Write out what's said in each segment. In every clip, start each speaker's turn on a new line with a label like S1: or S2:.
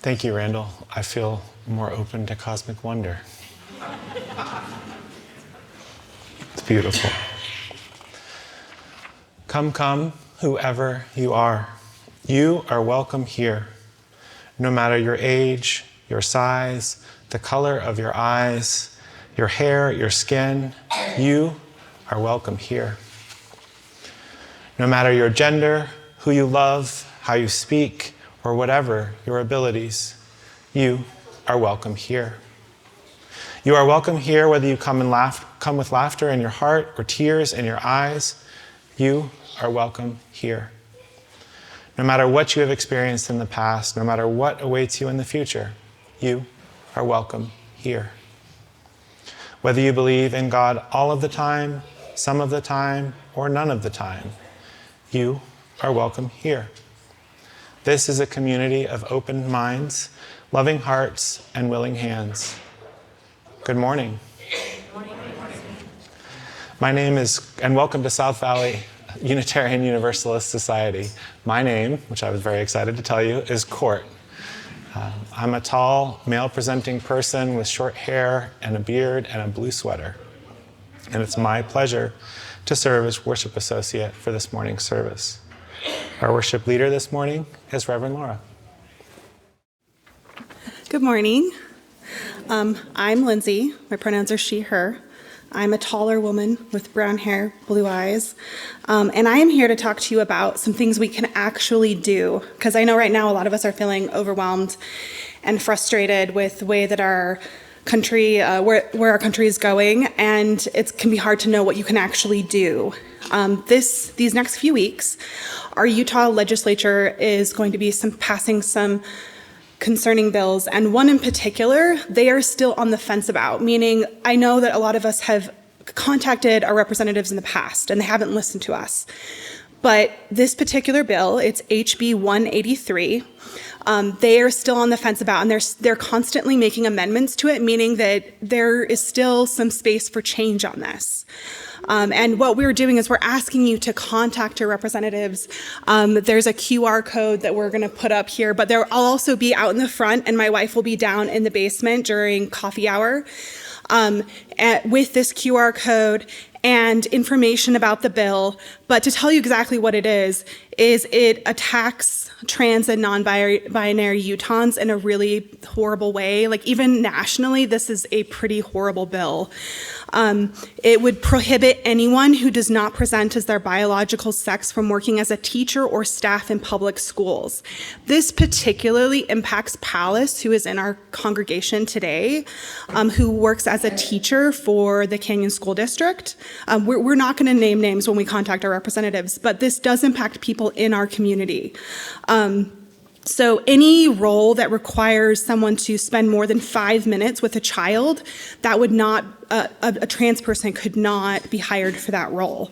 S1: Thank you, Randall. I feel more open to cosmic wonder. It's beautiful. Come, come, whoever you are. You are welcome here. No matter your age, your size, the color of your eyes, your hair, your skin, you are welcome here. No matter your gender, who you love, how you speak, or whatever your abilities, you are welcome here. You are welcome here whether you come with laughter in your heart or tears in your eyes. You are welcome here. No matter what you have experienced in the past, no matter what awaits you in the future, you are welcome here. Whether you believe in God all of the time, some of the time, or none of the time, you are welcome here. This is a community of open minds, loving hearts, and willing hands. Good morning. My name is, and welcome to South Valley Unitarian Universalist Society. My name, which I was very excited to tell you, is Court. I'm a tall, male-presenting person with short hair and a beard and a blue sweater. And it's my pleasure to serve as worship associate for this morning's service. Our worship leader this morning is Reverend Lora.
S2: Good morning. I'm Lindsay. My pronouns are she, her. I'm a taller woman with brown hair, blue eyes, and I am here to talk to you about some things we can actually do, because I know right now a lot of us are feeling overwhelmed and frustrated with the way that our country, where our country is going, and it can be hard to know what you can actually do. These next few weeks, our Utah legislature is going to be passing some concerning bills, and one in particular, they are still on the fence about, meaning I know that a lot of us have contacted our representatives in the past, and they haven't listened to us. But this particular bill, it's HB 183, they are still on the fence about, and they're constantly making amendments to it, meaning that there is still some space for change on this. And what we're doing is we're asking you to contact your representatives. There's a QR code that we're going to put up here, but I'll also be out in the front, and my wife will be down in the basement during coffee hour with this QR code and information about the bill. But to tell you exactly what it is it attacks trans and non-binary Utahns in a really horrible way. Like, even nationally, this is a pretty horrible bill. It would prohibit anyone who does not present as their biological sex from working as a teacher or staff in public schools. This particularly impacts Palace, who is in our congregation today, who works as a teacher for the Canyon School District. We're not going to name names when we contact our representatives, but this does impact people in our community. So any role that requires someone to spend more than 5 minutes with a child, that would not, a trans person could not be hired for that role.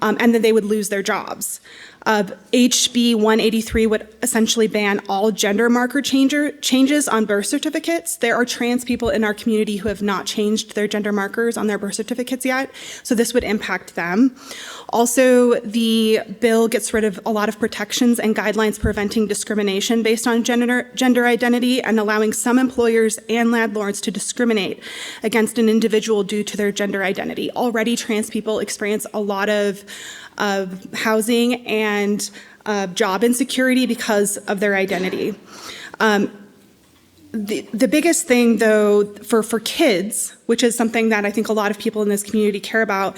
S2: And then they would lose their jobs. HB 183 would essentially ban all gender marker changes on birth certificates. There are trans people in our community who have not changed their gender markers on their birth certificates yet, so this would impact them. Also, the bill gets rid of a lot of protections and guidelines preventing discrimination based on gender identity and allowing some employers and landlords to discriminate against an individual due to their gender identity. Already, trans people experience a lot of housing and job insecurity because of their identity. The biggest thing, though, for kids, which is something that I think a lot of people in this community care about,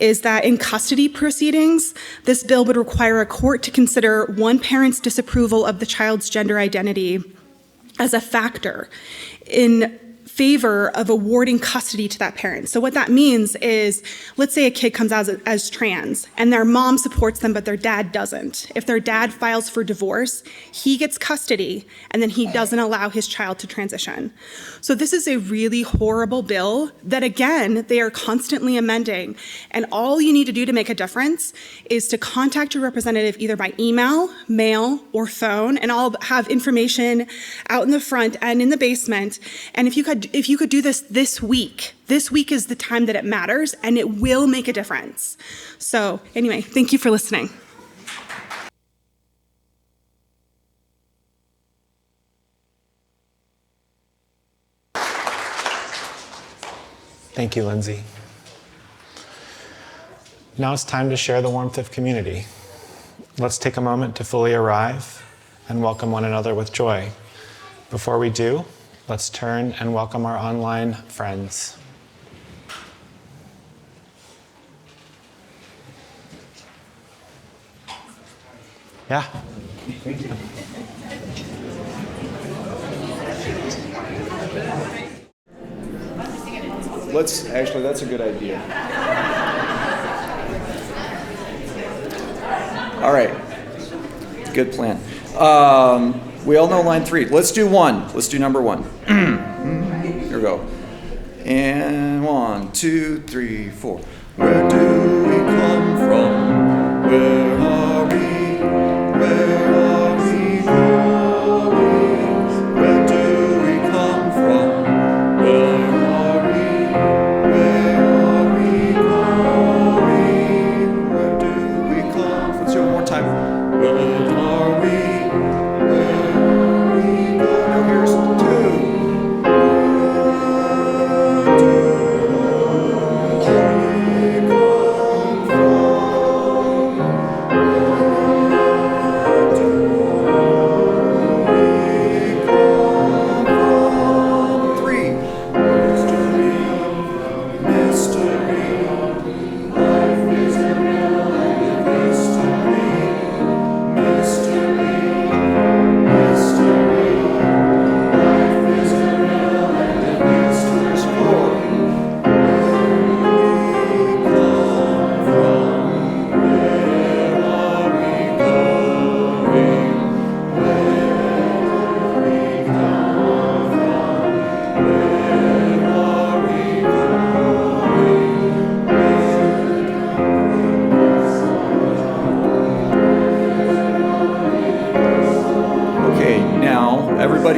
S2: is that in custody proceedings, this bill would require a court to consider one parent's disapproval of the child's gender identity as a factor in favor of awarding custody to that parent. So what that means is, let's say a kid comes out as trans and their mom supports them, but their dad doesn't. If their dad files for divorce, he gets custody, and then he doesn't allow his child to transition. So this is a really horrible bill that, again, they are constantly amending. And all you need to do to make a difference is to contact your representative either by email, mail, or phone, and I'll have information out in the front and in the basement. And if you could do this week is the time that it matters, and it will make a difference. So anyway, thank you for listening.
S1: Thank you, Lindsay. Now it's time to share the warmth of community. Let's take a moment to fully arrive and welcome one another with joy. Before we do, let's turn and welcome our online friends. Yeah.
S3: That's a good idea. All right, good plan. We all know line 3. Let's do 1. Let's do number 1. Here we go. And 1, 2, 3, 4. Where do we come from? Where are we? Where are we going? Where do we come from? Where are we? Where are we going? Where do we come from? Let's do it one more time. Where are we? Where are we going? Now here's 2. Where do we come from?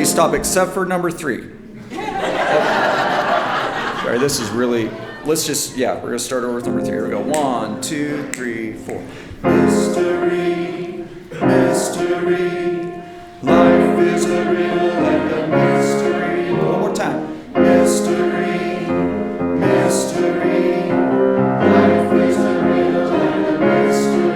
S3: Everybody stop except for number 3. Sorry, this is really, let's just, we're going to start over with number 3. Here we go. 1, 2, 3, 4. Mystery, mystery, life is a riddle and a mystery. One more time. Mystery, mystery, life is a riddle and a mystery.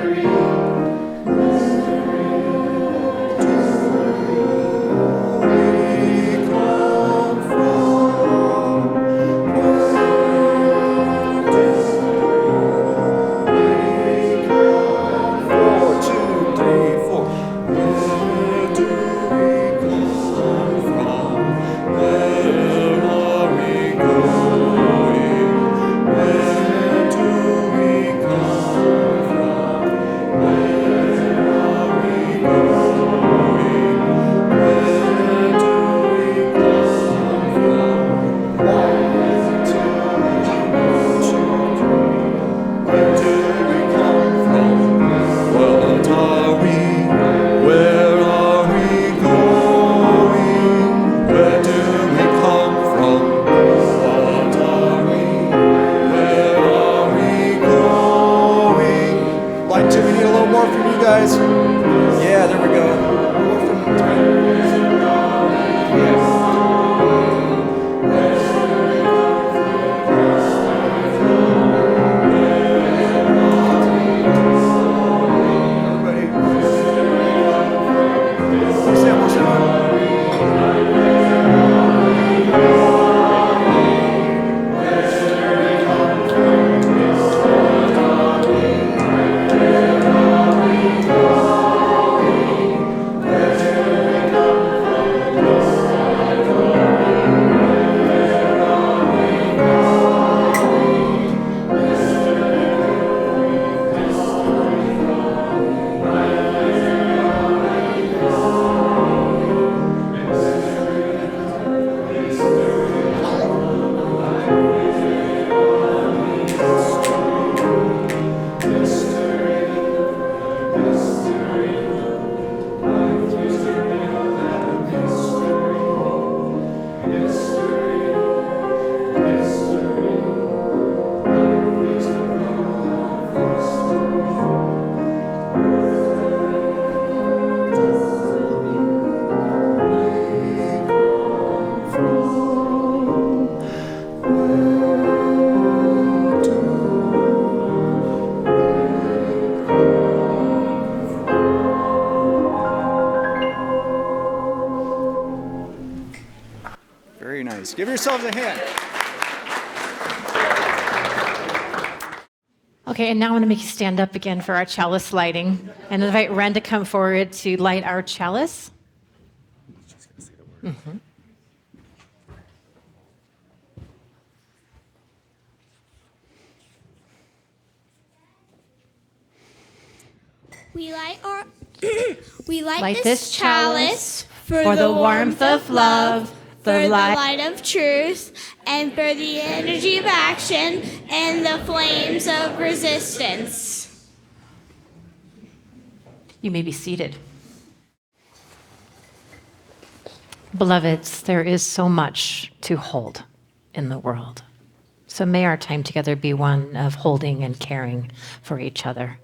S3: Give yourselves a hand.
S4: Okay, and now I'm going to make you stand up again for our chalice lighting and invite Ren to come forward to light our chalice. Mm-hmm.
S5: We light this chalice for
S4: the warmth of love,
S5: for the light of truth, and for the energy of action and the flames of resistance.
S4: You may be seated. Beloveds, there is so much to hold in the world. So may our time together be one of holding and caring for each other.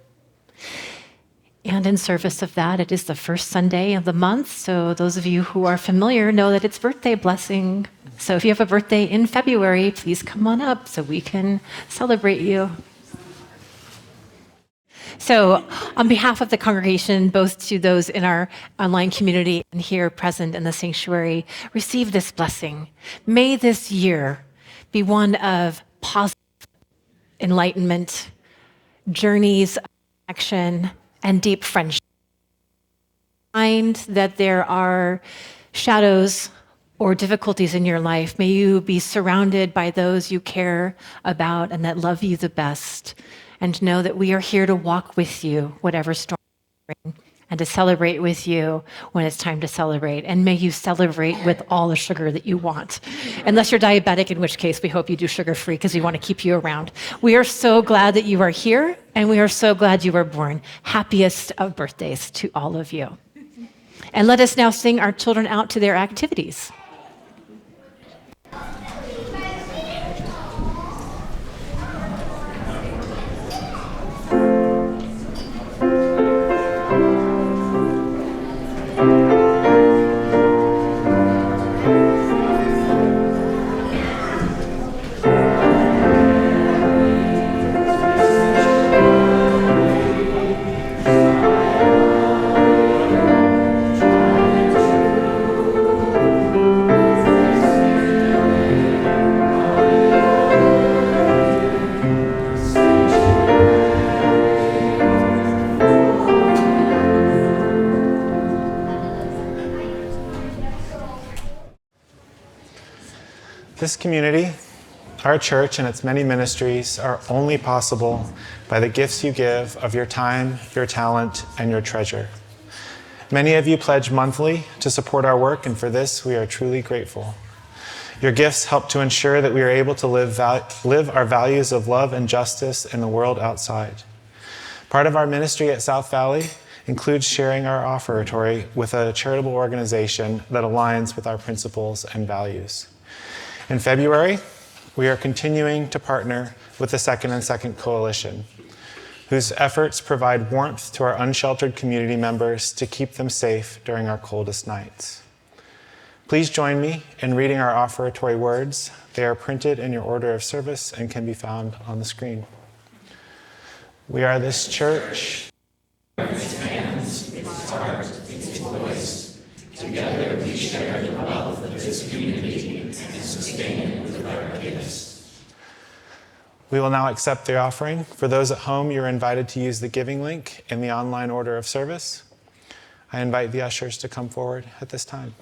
S4: And in service of that, it is the first Sunday of the month. So those of you who are familiar know that it's birthday blessing. So if you have a birthday in February, please come on up so we can celebrate you. So on behalf of the congregation, both to those in our online community and here present in the sanctuary, receive this blessing. May this year be one of positive enlightenment, journeys of action, and deep friendship. Find that there are shadows or difficulties in your life. May you be surrounded by those you care about and that love you the best. And know that we are here to walk with you, whatever storm you bring, and to celebrate with you when it's time to celebrate. And may you celebrate with all the sugar that you want. Unless you're diabetic, in which case we hope you do sugar-free because we want to keep you around. We are so glad that you are here, and we are so glad you were born. Happiest of birthdays to all of you. And let us now sing our children out to their activities.
S1: This community, our church and its many ministries are only possible by the gifts you give of your time, your talent, and your treasure. Many of you pledge monthly to support our work, and for this we are truly grateful. Your gifts help to ensure that we are able to live our values of love and justice in the world outside. Part of our ministry at South Valley includes sharing our offertory with a charitable organization that aligns with our principles and values. In February, we are continuing to partner with the Second and Second Coalition, whose efforts provide warmth to our unsheltered community members to keep them safe during our coldest nights. Please join me in reading our offertory words. They are printed in your order of service and can be found on the screen. We are this church. Its hands, its heart, its voice. Together we share the wealth of this community and sustain it with our gifts. We will now accept the offering. For those at home, you're invited to use the giving link in the online order of service. I invite the ushers to come forward at this time.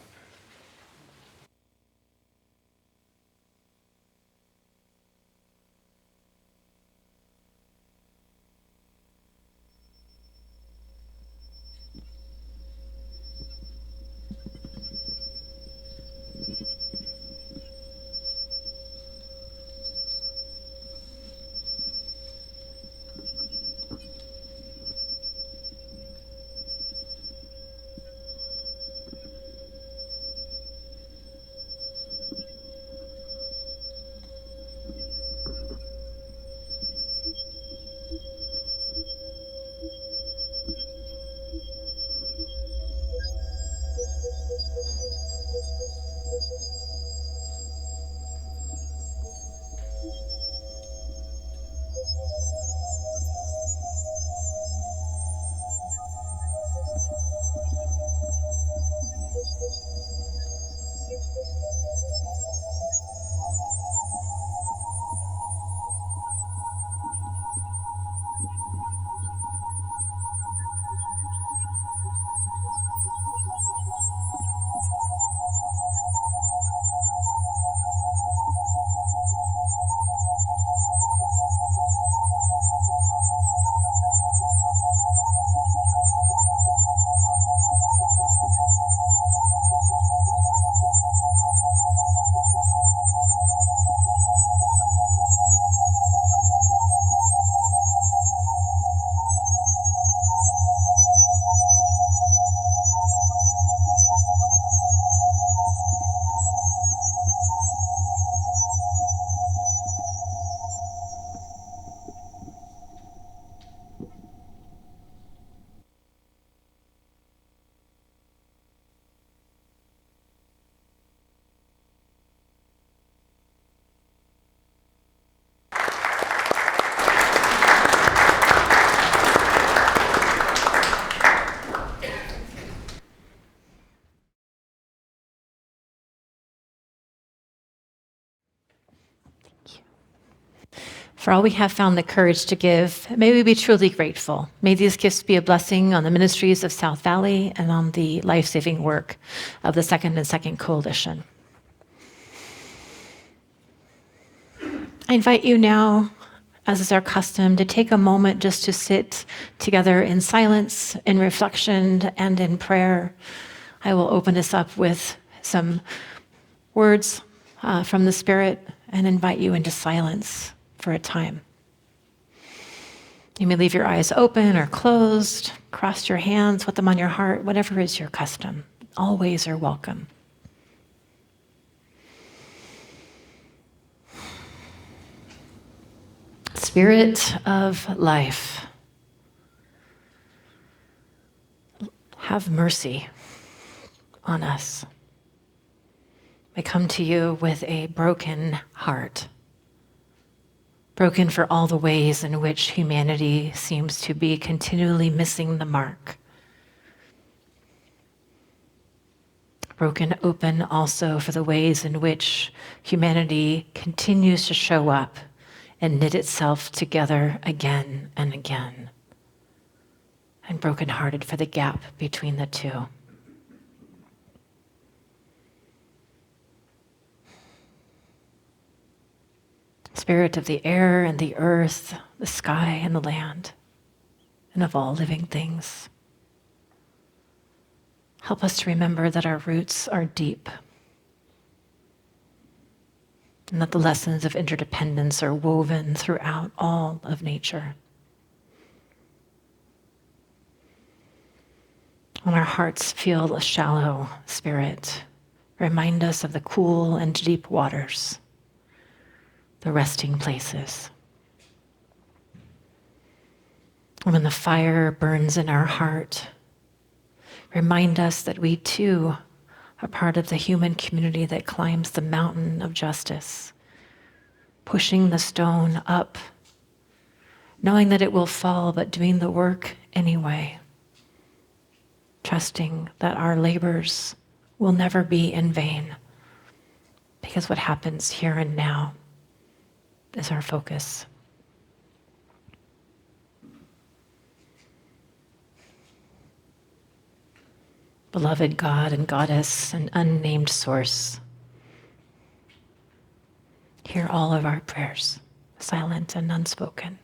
S4: For all we have found the courage to give, may we be truly grateful. May these gifts be a blessing on the ministries of South Valley and on the life-saving work of the Second and Second Coalition. I invite you now, as is our custom, to take a moment just to sit together in silence, in reflection, and in prayer. I will open this up with some words from the Spirit and invite you into silence for a time. You may leave your eyes open or closed. cross your hands, put them on your heart, whatever is your custom. Always are welcome. Spirit of life, have mercy on us. I come to you with a broken heart, broken for all the ways in which humanity seems to be continually missing the mark. Broken open also for the ways in which humanity continues to show up and knit itself together again and again. And brokenhearted for the gap between the two. Spirit of the air and the earth, the sky and the land, and of all living things. Help us to remember that our roots are deep, and that the lessons of interdependence are woven throughout all of nature. When our hearts feel a shallow, Spirit, remind us of the cool and deep waters, the resting places. And when the fire burns in our heart, remind us that we too are part of the human community that climbs the mountain of justice, pushing the stone up, knowing that it will fall, but doing the work anyway, trusting that our labors will never be in vain, because what happens here and now is our focus. Beloved God and Goddess and unnamed source, hear all of our prayers, silent and unspoken.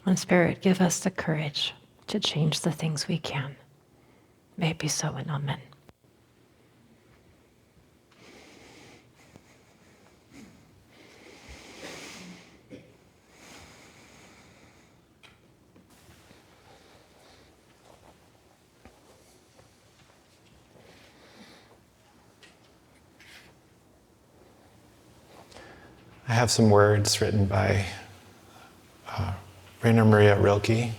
S4: And Spirit, give us the courage to change the things we can. May it be so, and amen.
S1: I have some words written by Rainer Maria Rilke.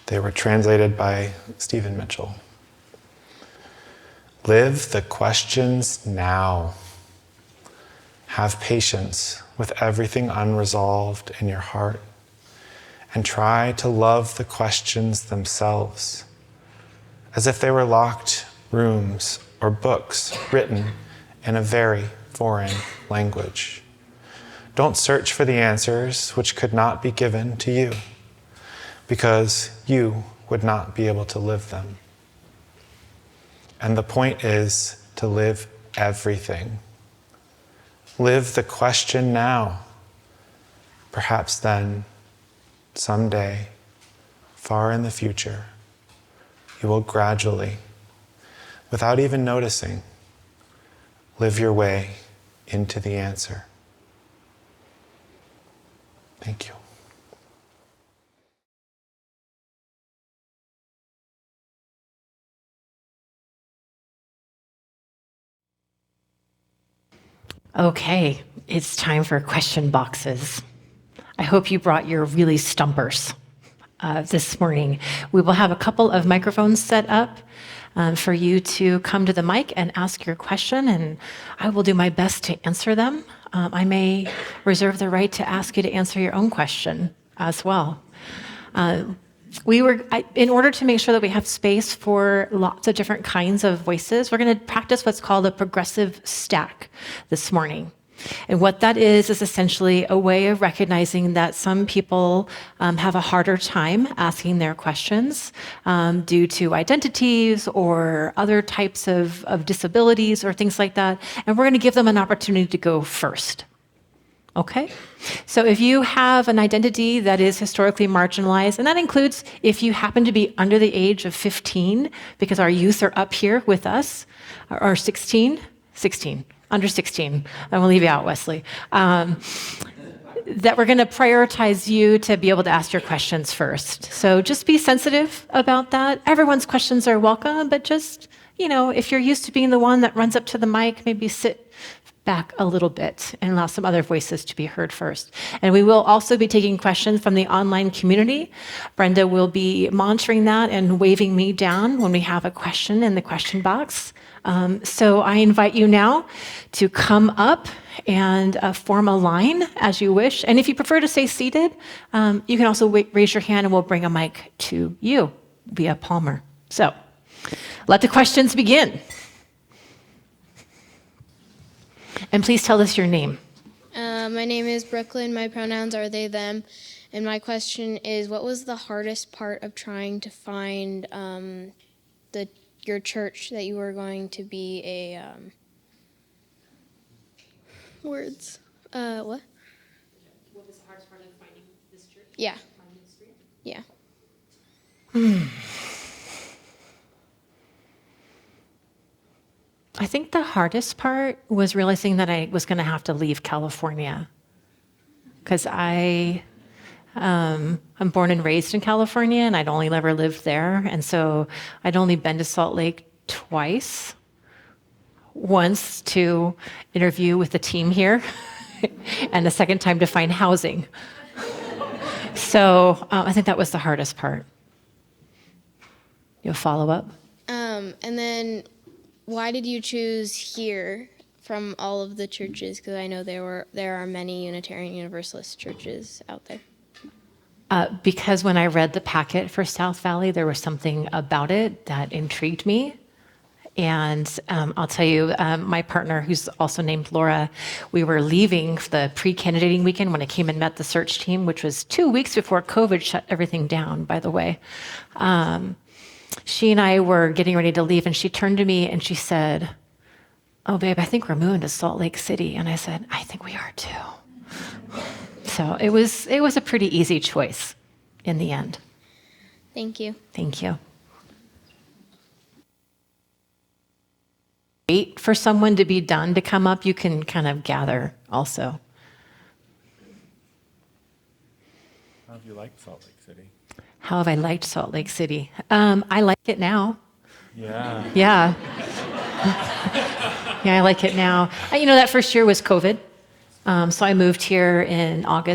S1: They were translated by Stephen Mitchell. Live the questions now. Have patience with everything unresolved in your heart, and try to love the questions themselves, as if they were locked rooms or books written in a very foreign language. Don't search for the answers which could not be given to you, because you would not be able to live them. And the point is to live everything. Live the question now. Perhaps then, someday, far in the future, you will gradually, without even noticing, live your way into the answer. Thank you.
S4: Okay, it's time for question boxes. I hope you brought your really stumpers this morning. We will have a couple of microphones set up for you to come to the mic and ask your question, and I will do my best to answer them. I may reserve the right to ask you to answer your own question as well. in order to make sure that we have space for lots of different kinds of voices, we're going to practice what's called a progressive stack this morning. And what that is essentially a way of recognizing that some people have a harder time asking their questions due to identities or other types of disabilities or things like that. And we're going to give them an opportunity to go first. Okay? So if you have an identity that is historically marginalized, and that includes if you happen to be under the age of 15, because our youth are up here with us, or 16, under 16. I will leave you out, Wesley. That we're going to prioritize you to be able to ask your questions first. So just be sensitive about that. Everyone's questions are welcome, but just, if you're used to being the one that runs up to the mic, maybe sit back a little bit and allow some other voices to be heard first. And we will also be taking questions from the online community. Brenda will be monitoring that and waving me down when we have a question in the question box. So I invite you now to come up and form a line as you wish. And if you prefer to stay seated, you can also raise your hand and we'll bring a mic to you via Palmer. So let the questions begin. And please tell us your name.
S5: My name is Ricklen. My pronouns are they, them. And my question is, what was the hardest part of trying to find your church that you were going to be a words? What? What was the hardest part of finding this church? Yeah. Yeah.
S4: I think the hardest part was realizing that I was going to have to leave California, because I'm born and raised in California, and I'd only ever lived there, and so I'd only been to Salt Lake twice. Once to interview with the team here, and the second time to find housing. So I think that was the hardest part. You'll follow up?
S5: And then, why did you choose here from all of the churches? Because I know there are many Unitarian Universalist churches out there.
S4: Because when I read the packet for South Valley, there was something about it that intrigued me. And I'll tell you, my partner, who's also named Lora, we were leaving the pre-candidating weekend when I came and met the search team, which was 2 weeks before COVID shut everything down, by the way. She and I were getting ready to leave, and she turned to me and she said, "Oh, babe, I think we're moving to Salt Lake City." And I said, "I think we are too." So it was a pretty easy choice in the end.
S5: Thank you.
S4: Thank you. Wait for someone to be done to come up. You can kind of gather also.
S1: How have you liked Salt Lake City?
S4: How have I liked Salt Lake City? I like it now.
S1: Yeah.
S4: Yeah. Yeah, I like it now. That first year was COVID. So I moved here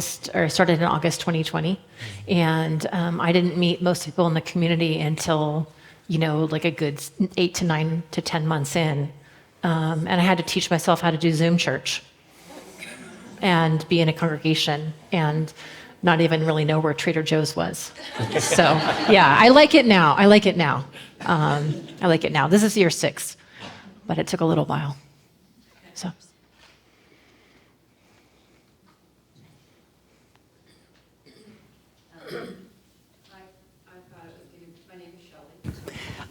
S4: started in August 2020. And I didn't meet most people in the community until, like a good 8 to 9 to 10 months in. And I had to teach myself how to do Zoom church and be in a congregation and not even really know where Trader Joe's was. So, yeah, I like it now. I like it now. This is year 6, but it took a little while. So.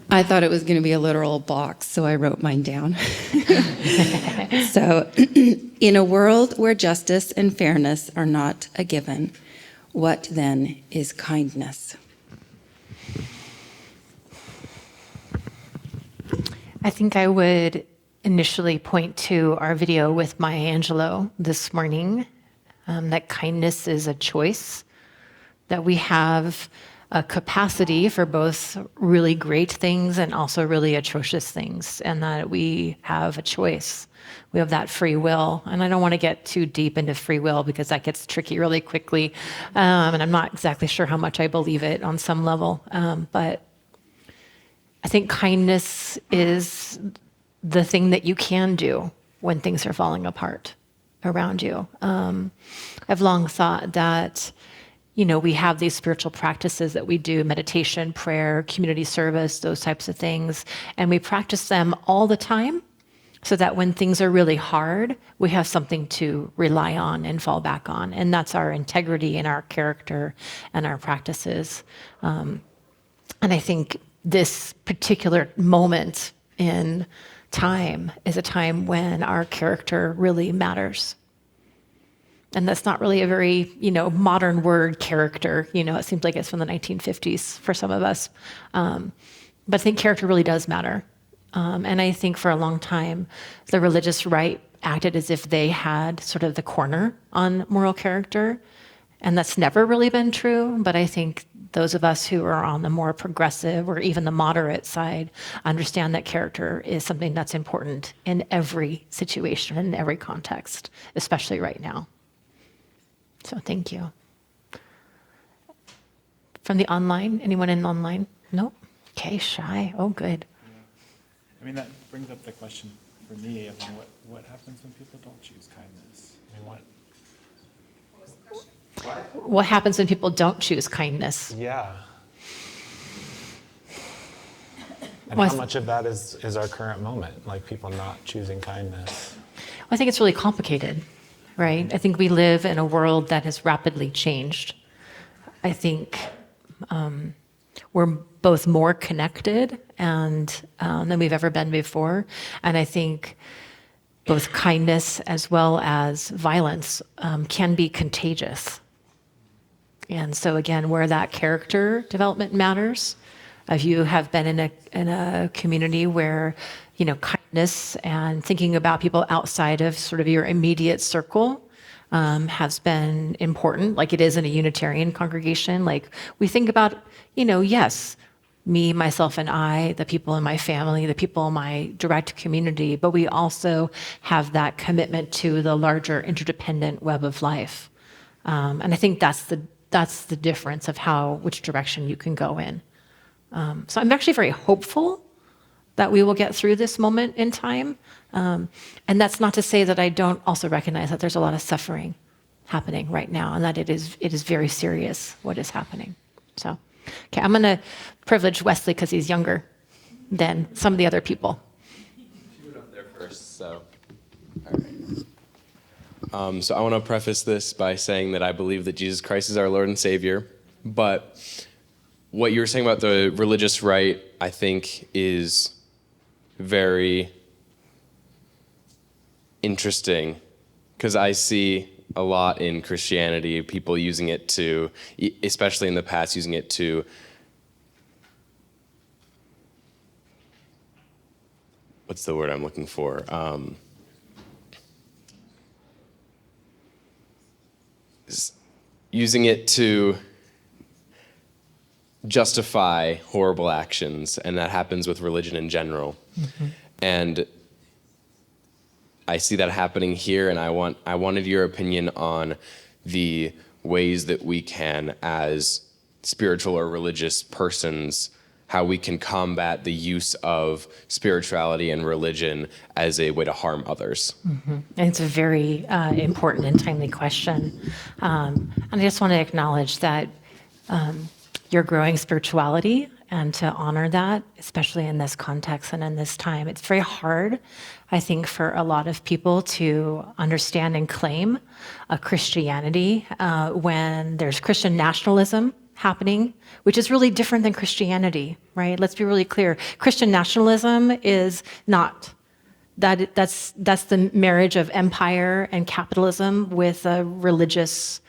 S6: I thought it was going to be a literal box, so I wrote mine down. So, in a world where justice and fairness are not a given, what then is kindness?
S4: I think I would initially point to our video with Maya Angelou this morning, that kindness is a choice, that we have a capacity for both really great things and also really atrocious things, and that we have a choice. We have that free will. And I don't want to get too deep into free will because that gets tricky really quickly. And I'm not exactly sure how much I believe it on some level. But I think kindness is the thing that you can do when things are falling apart around you. I've long thought that we have these spiritual practices that we do, meditation, prayer, community service, those types of things, and we practice them all the time so that when things are really hard, we have something to rely on and fall back on. And that's our integrity and our character and our practices. And I think this particular moment in time is a time when our character really matters. And that's not really a very, modern word, character. It seems like it's from the 1950s for some of us. But I think character really does matter. And I think for a long time, the religious right acted as if they had sort of the corner on moral character. And that's never really been true. But I think those of us who are on the more progressive or even the moderate side understand that character is something that's important in every situation, in every context, especially right now. So thank you. From the online, anyone in online? Nope. Okay, shy. Oh, good.
S1: I mean, that brings up the question for me of what happens when people don't choose kindness? I mean,
S4: What happens when people don't choose kindness?
S1: Yeah. And
S4: Well,
S1: how much of that is our current moment, like people not choosing kindness?
S4: Well, I think it's really complicated, right? I think we live in a world that has rapidly changed. I think we're both more connected than we've ever been before. And I think both kindness as well as violence can be contagious. And so again, where that character development matters, if you have been in a community where, kindness and thinking about people outside of sort of your immediate circle has been important, like it is in a Unitarian congregation. Like we think about, yes, me, myself, and I, the people in my family, the people in my direct community, but we also have that commitment to the larger interdependent web of life. And I think that's the difference of which direction you can go in. So I'm actually very hopeful that we will get through this moment in time. And that's not to say that I don't also recognize that there's a lot of suffering happening right now and that it is very serious what is happening. So, okay, I'm going to privilege Wesley because he's younger than some of the other people.
S7: She went up there first, so. All right. So I want to preface this by saying that I believe that Jesus Christ is our Lord and Savior, but what you were saying about the religious right, I think, is very interesting because I see a lot in Christianity, people using it to, especially in the past, using it to what's the word I'm looking for? Using it to justify horrible actions, and that happens with religion in general. Mm-hmm. And I see that happening here, and I wanted your opinion on the ways that we can, as spiritual or religious persons, how we can combat the use of spirituality and religion as a way to harm others.
S4: Mm-hmm. And it's a very important and timely question. And I just want to acknowledge that your growing spirituality and to honor that, especially in this context and in this time. It's very hard, I think, for a lot of people to understand and claim a Christianity when there's Christian nationalism happening, which is really different than Christianity, right? Let's be really clear. Christian nationalism is not. That's the marriage of empire and capitalism with a religious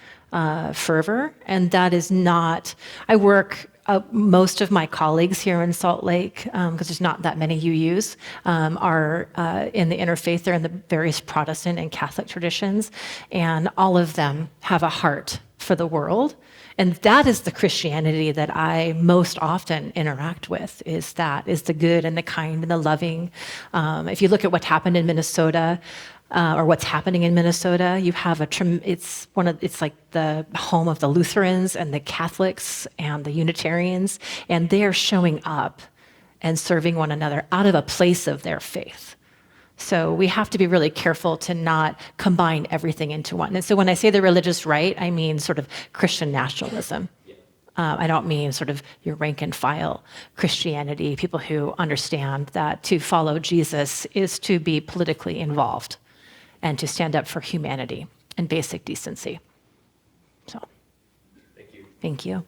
S4: fervor, and that is not. I work. Most of my colleagues here in Salt Lake, because there's not that many UUs, are in the interfaith. They're in the various Protestant and Catholic traditions, and all of them have a heart for the world. And that is the Christianity that I most often interact with, is the good and the kind and the loving. If you look at what happened in Minnesota, or what's happening in Minnesota, you have it's like the home of the Lutherans and the Catholics and the Unitarians, and they are showing up and serving one another out of a place of their faith. So we have to be really careful to not combine everything into one. And so when I say the religious right, I mean sort of Christian nationalism. I don't mean sort of your rank and file Christianity, people who understand that to follow Jesus is to be politically involved and to stand up for humanity and basic decency. So, thank you.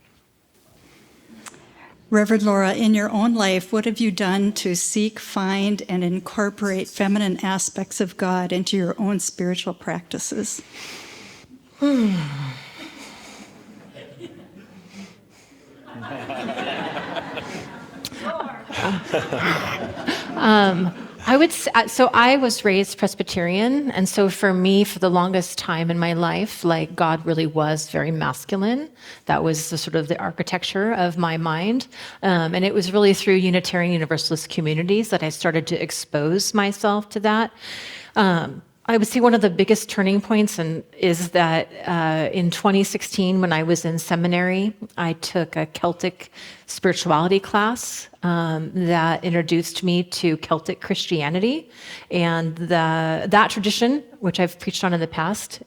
S8: Reverend Lora, in your own life, what have you done to seek, find, and incorporate feminine aspects of God into your own spiritual practices?
S4: I would say, so I was raised Presbyterian, and so for me, for the longest time in my life, like God really was very masculine. That was the sort of the architecture of my mind, and it was really through Unitarian Universalist communities that I started to expose myself to that. I would say one of the biggest turning points is that in 2016, when I was in seminary, I took a Celtic spirituality class that introduced me to Celtic Christianity. And that tradition, which I've preached on in the past,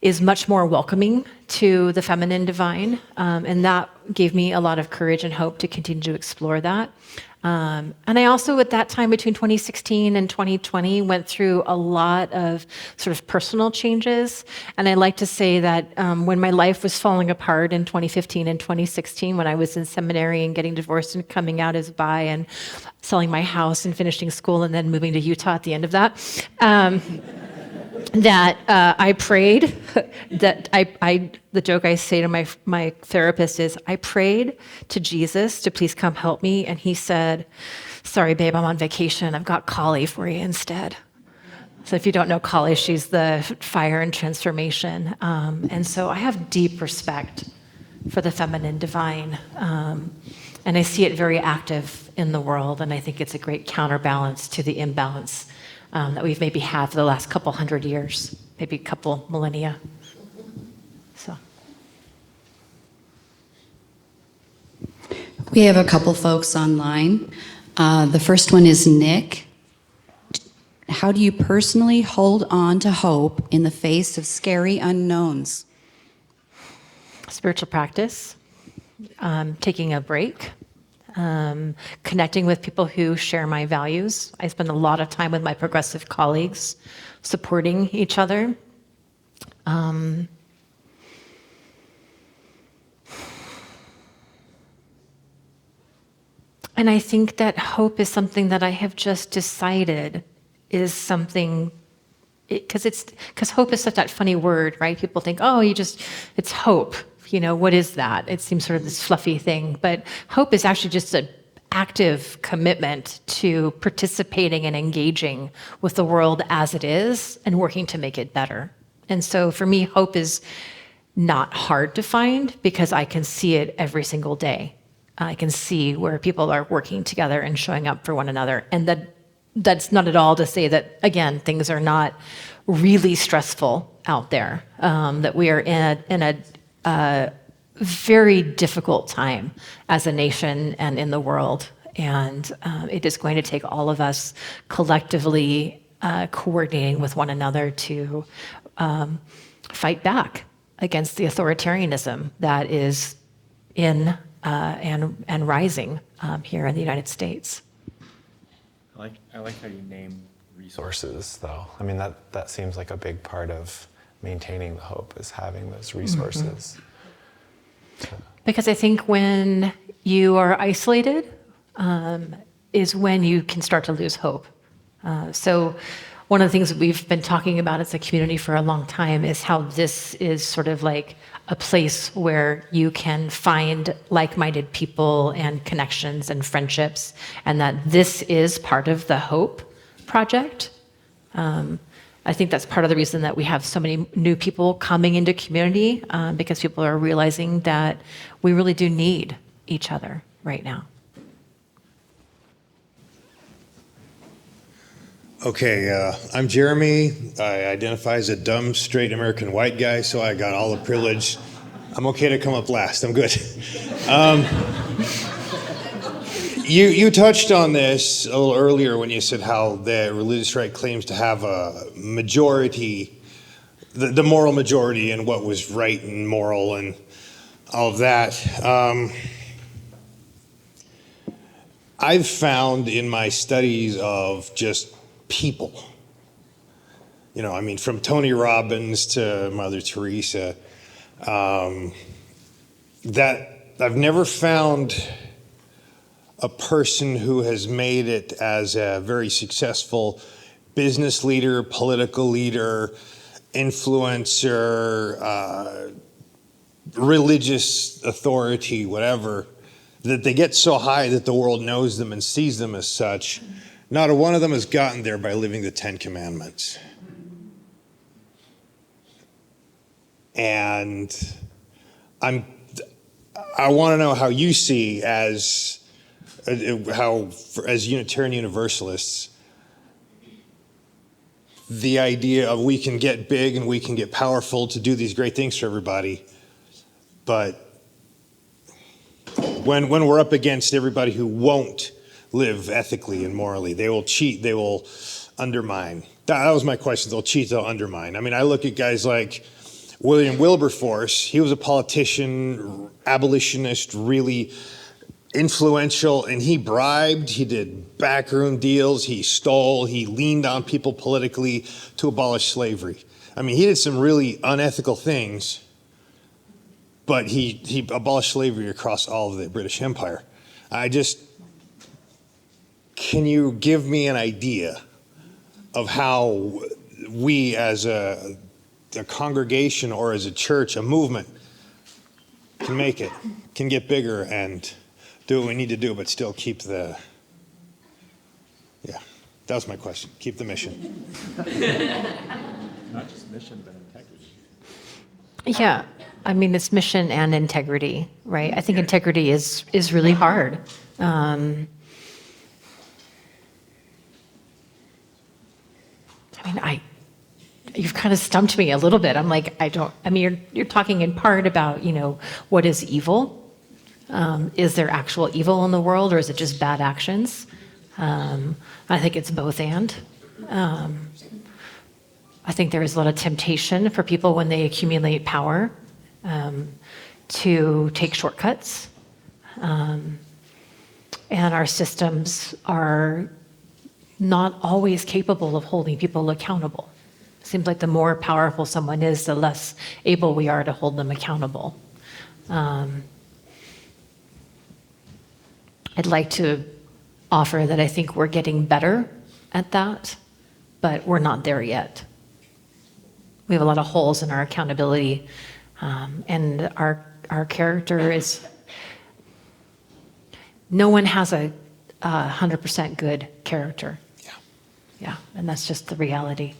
S4: is much more welcoming to the feminine divine. And that gave me a lot of courage and hope to continue to explore that. And I also, at that time, between 2016 and 2020, went through a lot of sort of personal changes. And I like to say that when my life was falling apart in 2015 and 2016, when I was in seminary and getting divorced and coming out as bi and selling my house and finishing school and then moving to Utah at the end of that, that I prayed, that the joke I say to my therapist is, I prayed to Jesus to please come help me, and he said, sorry, babe, I'm on vacation. I've got Kali for you instead. So if you don't know Kali, she's the fire and transformation. And so I have deep respect for the feminine divine, and I see it very active in the world, and I think it's a great counterbalance to the imbalance that we've maybe had for the last couple hundred years, maybe a couple millennia. So.
S9: We have a couple folks online. The first one is Nick. How do you personally hold on to hope in the face of scary unknowns?
S4: Spiritual practice, taking a break. Connecting with people who share my values. I spend a lot of time with my progressive colleagues, supporting each other. And I think that hope is something that I have just decided is something, because hope is such that funny word, right? People think, oh, it's hope. You know, what is that? It seems sort of this fluffy thing, but hope is actually just an active commitment to participating and engaging with the world as it is and working to make it better. And so for me, hope is not hard to find because I can see it every single day. I can see where people are working together and showing up for one another. And that's not at all to say that, again, things are not really stressful out there, that we are in a very difficult time as a nation and in the world. And it is going to take all of us collectively coordinating with one another to fight back against the authoritarianism that is in and rising here in the United States.
S1: I like how you name resources, though. I mean, that seems like a big part of maintaining the hope is having those resources. Mm-hmm. Because
S4: I think when you are isolated is when you can start to lose hope. So one of the things that we've been talking about as a community for a long time is how this is sort of like a place where you can find like-minded people and connections and friendships, and that this is part of the Hope Project. I think that's part of the reason that we have so many new people coming into community, because people are realizing that we really do need each other right now.
S10: Okay, I'm Jeremy. I identify as a dumb, straight American white guy, so I got all the privilege. I'm okay to come up last. I'm good. You touched on this a little earlier when you said how the religious right claims to have a majority, the moral majority in what was right and moral and all of that. I've found in my studies of just people, I mean, from Tony Robbins to Mother Teresa, that I've never found a person who has made it as a very successful business leader, political leader, influencer, religious authority, whatever, that they get so high that the world knows them and sees them as such. Not a one of them has gotten there by living the 10 Commandments. And I want to know how you see as Unitarian Universalists, the idea of we can get big and we can get powerful to do these great things for everybody, but when we're up against everybody who won't live ethically and morally, they will cheat, they will undermine. That was my question. They'll cheat, they'll undermine. I mean, I look at guys like William Wilberforce. He was a politician, abolitionist, really influential, and he bribed, he did backroom deals, he stole, he leaned on people politically to abolish slavery. I mean, he did some really unethical things, but he abolished slavery across all of the British Empire. Can you give me an idea of how we as a congregation or as a church, a movement, can make it, can get bigger and do what we need to do, but still keep that was my question. Keep the mission.
S1: Not just mission, but integrity.
S4: Yeah, I mean, it's mission and integrity, right? I think integrity is really hard. You've kind of stumped me a little bit. I'm like, you're talking in part about, what is evil? Is there actual evil in the world, or is it just bad actions? I think it's both and. I think there is a lot of temptation for people when they accumulate power to take shortcuts. And our systems are not always capable of holding people accountable. Seems like the more powerful someone is, the less able we are to hold them accountable. I'd like to offer that I think we're getting better at that, but we're not there yet. We have a lot of holes in our accountability, and our character is, no one has a 100% good character. Yeah, and that's just the reality.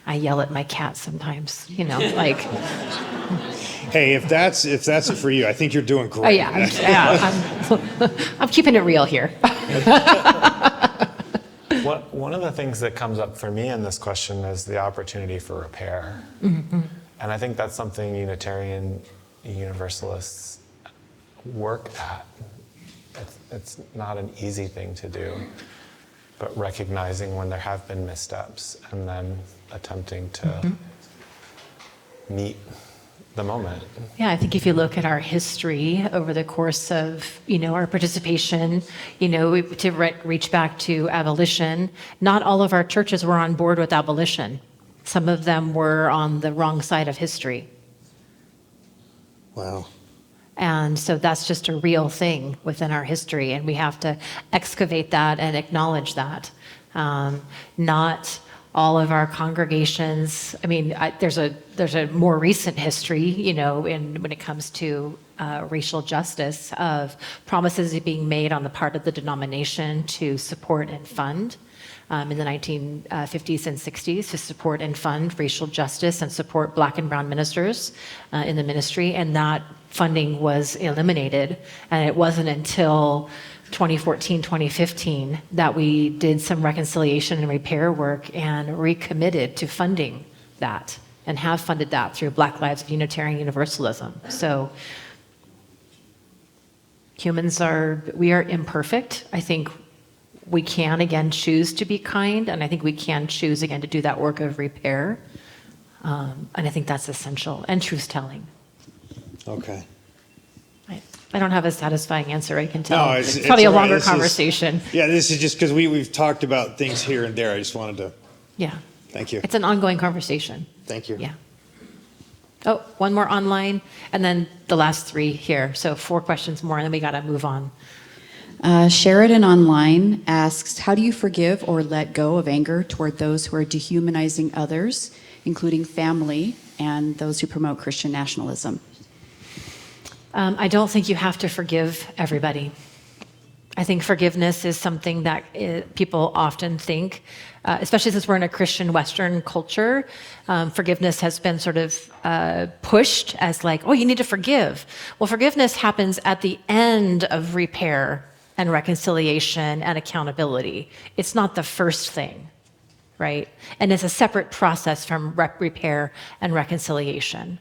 S4: I yell at my cat sometimes, like.
S10: Hey, if that's it for you, I think you're doing great.
S4: Oh yeah, I'm keeping it real here.
S1: One of the things that comes up for me in this question is the opportunity for repair.
S4: Mm-hmm.
S1: And I think that's something Unitarian Universalists work at. It's not an easy thing to do, but recognizing when there have been missteps and then attempting to meet the moment.
S4: Yeah, I think if you look at our history over the course of, our participation, to reach back to abolition, not all of our churches were on board with abolition. Some of them were on the wrong side of history.
S10: Wow.
S4: And so that's just a real thing within our history, and we have to excavate that and acknowledge that. Not all of our congregations. There's a more recent history, when it comes to racial justice, of promises being made on the part of the denomination to support and fund in the 1950s and 60s, to support and fund racial justice and support Black and brown ministers in the ministry, and that funding was eliminated. And it wasn't until 2014, 2015 that we did some reconciliation and repair work and recommitted to funding that, and have funded that through Black Lives of Unitarian Universalism. So we are imperfect. I think we can, again, choose to be kind, and I think we can choose, again, to do that work of repair. And I think that's essential, and truth-telling.
S10: Okay.
S4: I don't have a satisfying answer, I can tell.
S10: No,
S4: it's probably a
S10: all right.
S4: longer conversation.
S10: This is just because we've talked about things here and there. I just wanted to.
S4: Yeah.
S10: Thank you.
S4: It's an ongoing conversation.
S10: Thank you.
S4: Yeah. Oh, one more online, and then the last 3 here. So 4 questions more, and then we got to move on.
S9: Sheridan Online asks, how do you forgive or let go of anger toward those who are dehumanizing others, including family and those who promote Christian nationalism?
S4: I don't think you have to forgive everybody. I think forgiveness is something that people often think, especially since we're in a Christian Western culture, forgiveness has been sort of pushed as like, oh, you need to forgive. Well, forgiveness happens at the end of repair and reconciliation and accountability. It's not the first thing, right? And it's a separate process from repair and reconciliation.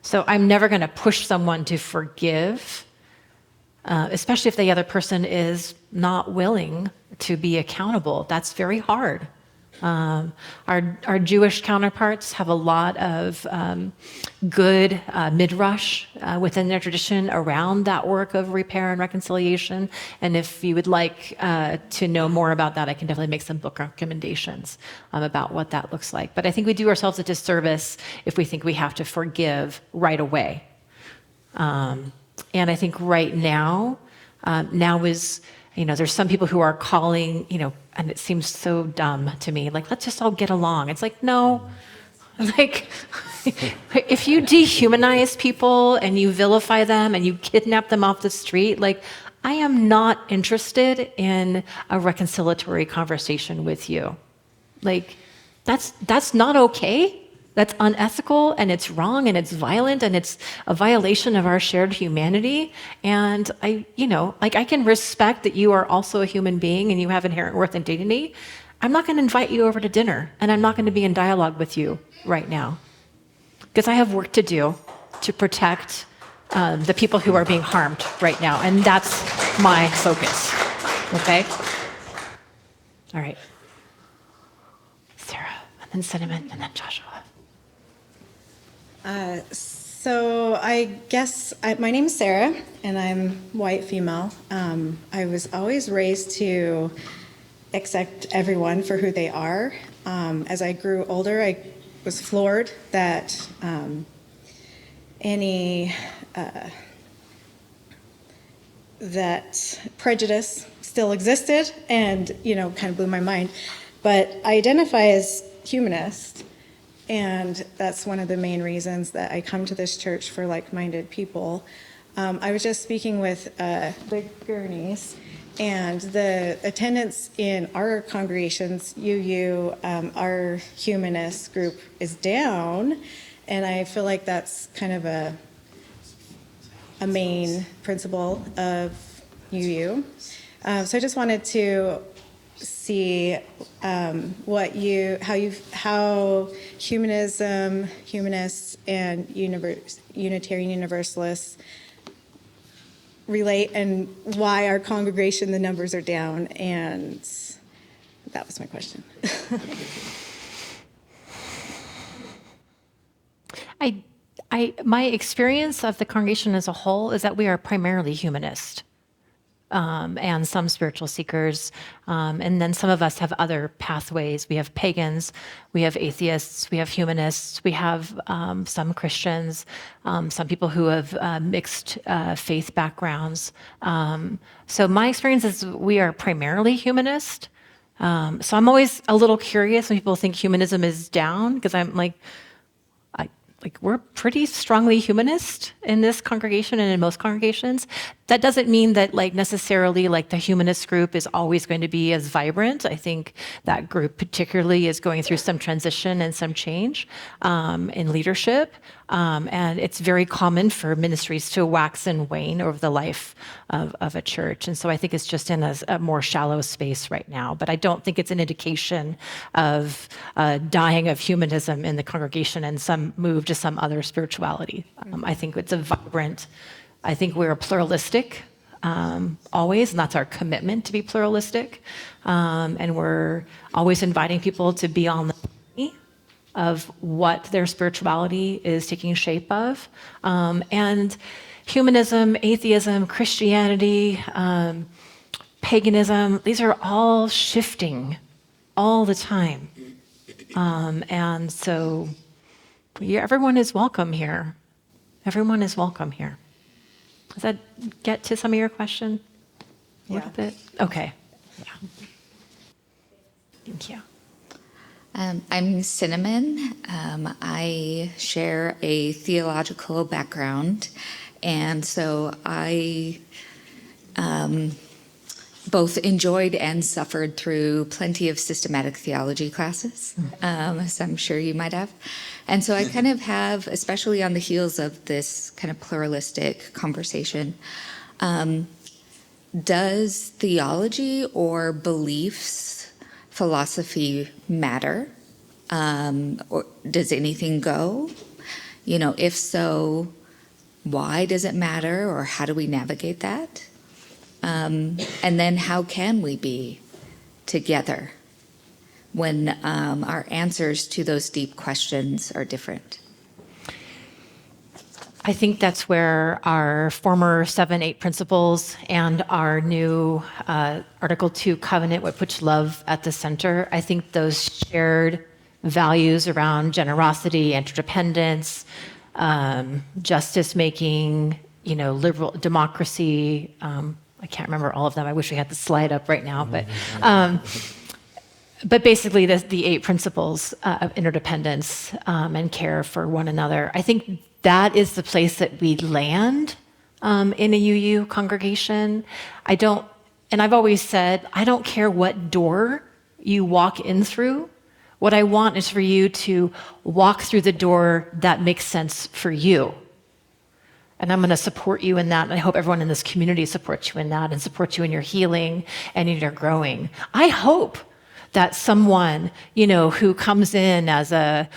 S4: So I'm never going to push someone to forgive, especially if the other person is not willing to be accountable. That's very hard. Our Jewish counterparts have a lot of good midrash within their tradition around that work of repair and reconciliation. And if you would like to know more about that, I can definitely make some book recommendations about what that looks like. But I think we do ourselves a disservice if we think we have to forgive right away. And I think right now, is, there's some people who are calling, and it seems so dumb to me, like, let's just all get along. It's like, no, like, if you dehumanize people and you vilify them and you kidnap them off the street, like, I am not interested in a reconciliatory conversation with you. Like, that's not okay. That's unethical, and it's wrong, and it's violent, and it's a violation of our shared humanity. And I can respect that you are also a human being and you have inherent worth and dignity. I'm not going to invite you over to dinner, and I'm not going to be in dialogue with you right now, because I have work to do to protect the people who are being harmed right now, and that's my focus. Okay? All right. Sarah, and then Cinnamon, and then Joshua.
S11: So I guess my name is Sarah, and I'm white female. I was always raised to accept everyone for who they are. As I grew older, I was floored that that prejudice still existed, and kind of blew my mind. But I identify as humanist. And that's one of the main reasons that I come to this church for like-minded people. I was just speaking with the Gurneys, and the attendance in our congregations, our humanist group, is down, and I feel like that's kind of a main principle of UU. So I just wanted to see how humanism, humanists, and Unitarian Universalists relate, and why our congregation, the numbers are down, and that was my question.
S4: My experience of the congregation as a whole is that we are primarily humanist. And some spiritual seekers, and then some of us have other pathways. We have pagans, we have atheists, we have humanists, we have some Christians, some people who have mixed faith backgrounds. So my experience is we are primarily humanist. So I'm always a little curious when people think humanism is down, because I'm like, we're pretty strongly humanist in this congregation and in most congregations. That doesn't mean that necessarily the humanist group is always going to be as vibrant. I think that group particularly is going through some transition and some change in leadership. And it's very common for ministries to wax and wane over the life of a church. And so I think it's just in a more shallow space right now. But I don't think it's an indication of dying of humanism in the congregation and some move to some other spirituality. I think it's a vibrant, I think we're a pluralistic always, and that's our commitment to be pluralistic. And we're always inviting people to be on the journey of what their spirituality is taking shape of. And humanism, atheism, Christianity, paganism, these are all shifting all the time. And so everyone is welcome here. Everyone is welcome here. Does that get to some of your question? A little bit? Okay. Yeah. Thank you.
S12: I'm Cinnamon. I share a theological background, and so I both enjoyed and suffered through plenty of systematic theology classes, as I'm sure you might have. And so I kind of have, especially on the heels of this kind of pluralistic conversation, does theology or beliefs, philosophy matter? Or does anything go? You know, if so, why does it matter, or how do we navigate that? And then how can we be together when our answers to those deep questions are different?
S4: I think that's where our former 7-8 principles and our new Article 2 covenant, what puts love at the center, I think those shared values around generosity, interdependence, justice making, liberal democracy. I can't remember all of them. I wish we had the slide up right now, but basically the 8 principles of interdependence and care for one another. I think that is the place that we land in a UU congregation. And I've always said, I don't care what door you walk in through. What I want is for you to walk through the door that makes sense for you. And I'm going to support you in that. And I hope everyone in this community supports you in that and supports you in your healing and in your growing. I hope that someone, who comes in as a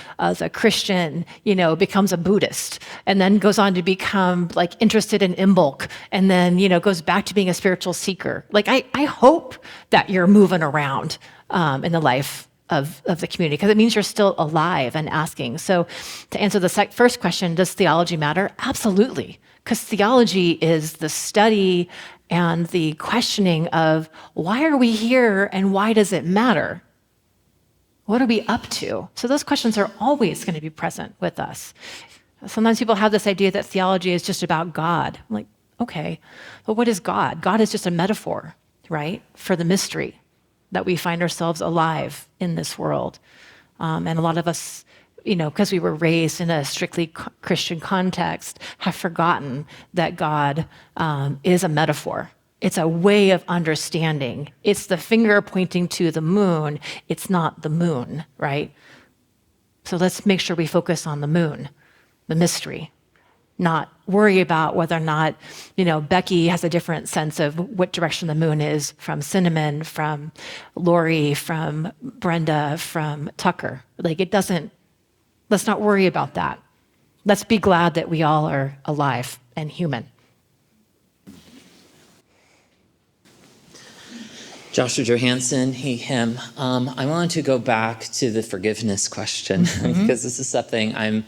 S4: Christian, becomes a Buddhist and then goes on to become interested in Imbolc and then, goes back to being a spiritual seeker. I hope that you're moving around in the life of the community, because it means you're still alive and asking. So to answer the first question, does theology matter? Absolutely, because theology is the study and the questioning of why are we here and why does it matter? What are we up to? So those questions are always going to be present with us. Sometimes people have this idea that theology is just about God. I'm like, okay, but what is God? God is just a metaphor, right, for the mystery that we find ourselves alive in this world. And a lot of us, because we were raised in a strictly Christian context, have forgotten that God is a metaphor. It's a way of understanding. It's the finger pointing to the moon. It's not the moon, right? So let's make sure we focus on the moon, the mystery, not worry about whether or not, Becky has a different sense of what direction the moon is from Cinnamon, from Lori, from Brenda, from Tucker. Let's not worry about that. Let's be glad that we all are alive and human.
S13: Joshua Johansson, hey, him. I wanted to go back to the forgiveness question because this is something I've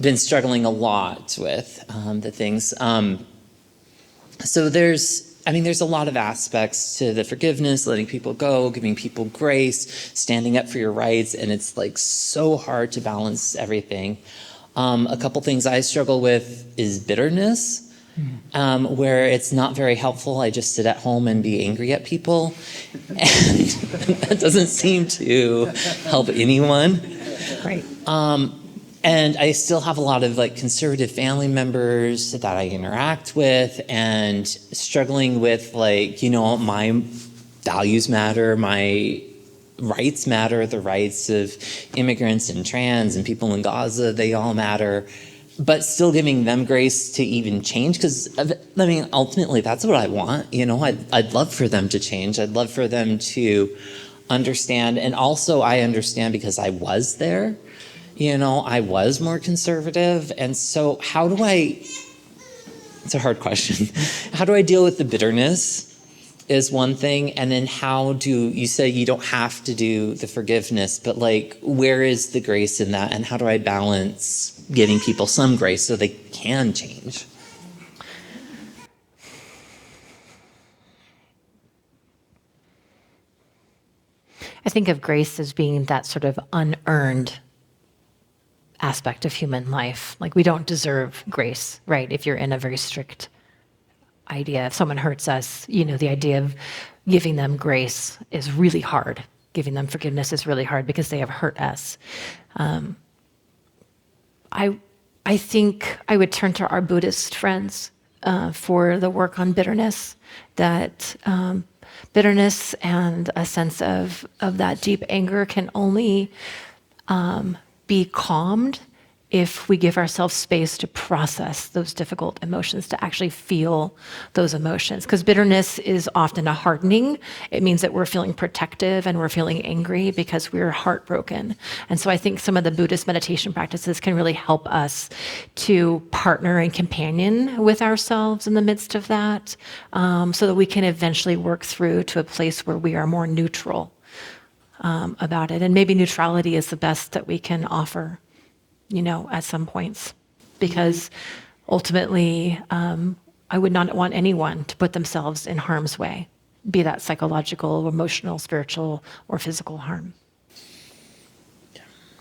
S13: been struggling a lot with, the things. So there's a lot of aspects to the forgiveness, letting people go, giving people grace, standing up for your rights, and it's so hard to balance everything. A couple things I struggle with is bitterness. Where it's not very helpful. I just sit at home and be angry at people. And that doesn't seem to help anyone.
S4: Right.
S13: And I still have a lot of conservative family members that I interact with and struggling with my values matter, my rights matter, the rights of immigrants and trans and people in Gaza, they all matter. But still giving them grace to even change, because ultimately that's what I want. I'd love for them to change. I'd love for them to understand, and also I understand because I was there. I was more conservative, and so how do I It's a hard question. How do I deal with the bitterness is one thing, and then how do you say you don't have to do the forgiveness, but like where is the grace in that, and how do I balance giving people some grace so they can change?
S4: I think of grace as being that sort of unearned aspect of human life. Like we don't deserve grace, right? If you're in a very strict idea, if someone hurts us, the idea of giving them grace is really hard. Giving them forgiveness is really hard because they have hurt us. I think I would turn to our Buddhist friends for the work on bitterness, that bitterness and a sense of that deep anger can only be calmed if we give ourselves space to process those difficult emotions, to actually feel those emotions. Because bitterness is often a hardening. It means that we're feeling protective and we're feeling angry because we're heartbroken. And so I think some of the Buddhist meditation practices can really help us to partner and companion with ourselves in the midst of that, so that we can eventually work through to a place where we are more neutral about it. And maybe neutrality is the best that we can offer, at some points, because ultimately, I would not want anyone to put themselves in harm's way, be that psychological, emotional, spiritual, or physical harm.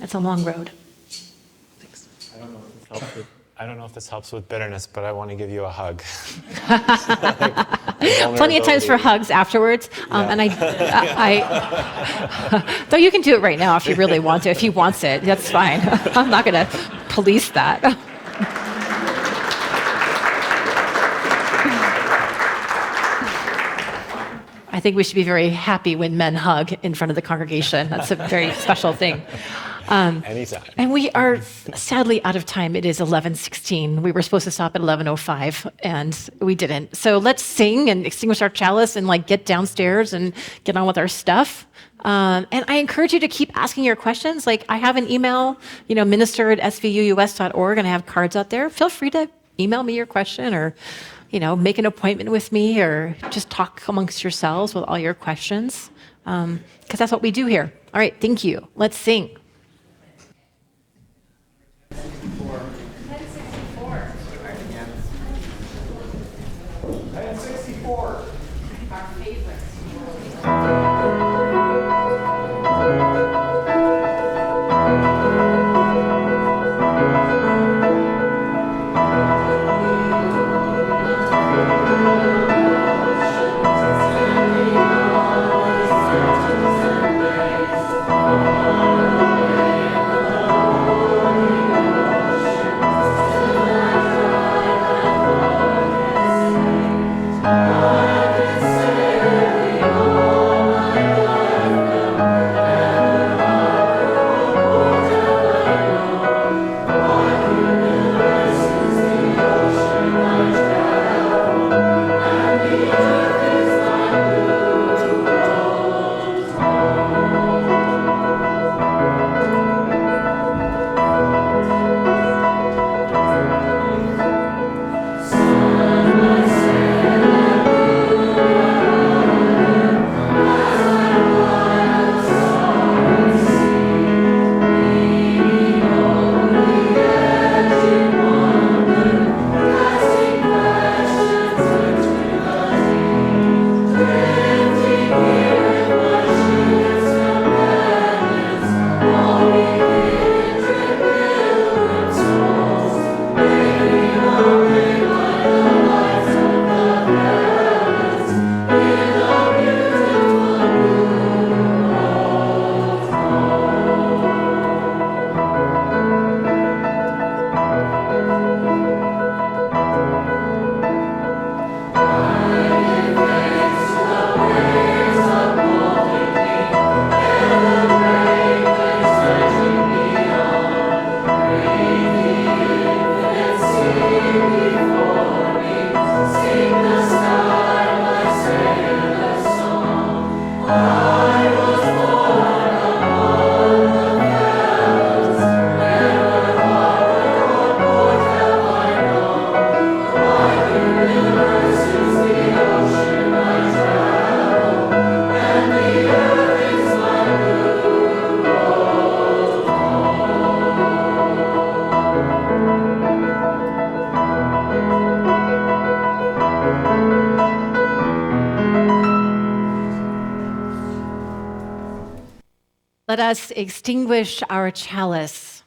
S4: It's a long road.
S13: Thanks.
S1: I don't know if this helps with bitterness, but I want to give you a hug.
S4: Plenty of times for hugs afterwards. And I though you can do it right now if you really want to. If he wants it, that's fine. I'm not going to police that. I think we should be very happy when men hug in front of the congregation. That's a very special thing.
S1: Anytime.
S4: And we are sadly out of time. It is 11:16. We were supposed to stop at 11:05, and we didn't. So let's sing and extinguish our chalice and get downstairs and get on with our stuff. And I encourage you to keep asking your questions. I have an email, minister@SVUUS.org, and I have cards out there. Feel free to email me your question, or make an appointment with me, or just talk amongst yourselves with all your questions, because that's what we do here. All right, thank you. Let's sing. let us extinguish our chalice.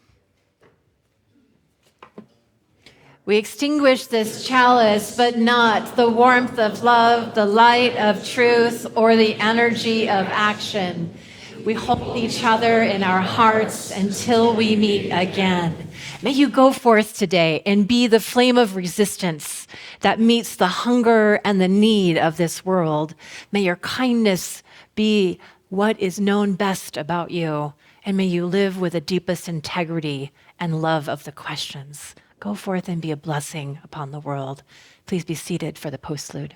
S4: We extinguish this chalice, but not the warmth of love, the light of truth, or the energy of action. We hold each other in our hearts until we meet again. May you go forth today and be the flame of resistance that meets the hunger and the need of this world. May your kindness be what is known best about you, and may you live with the deepest integrity and love of the questions. Go forth and be a blessing upon the world. Please be seated for the postlude.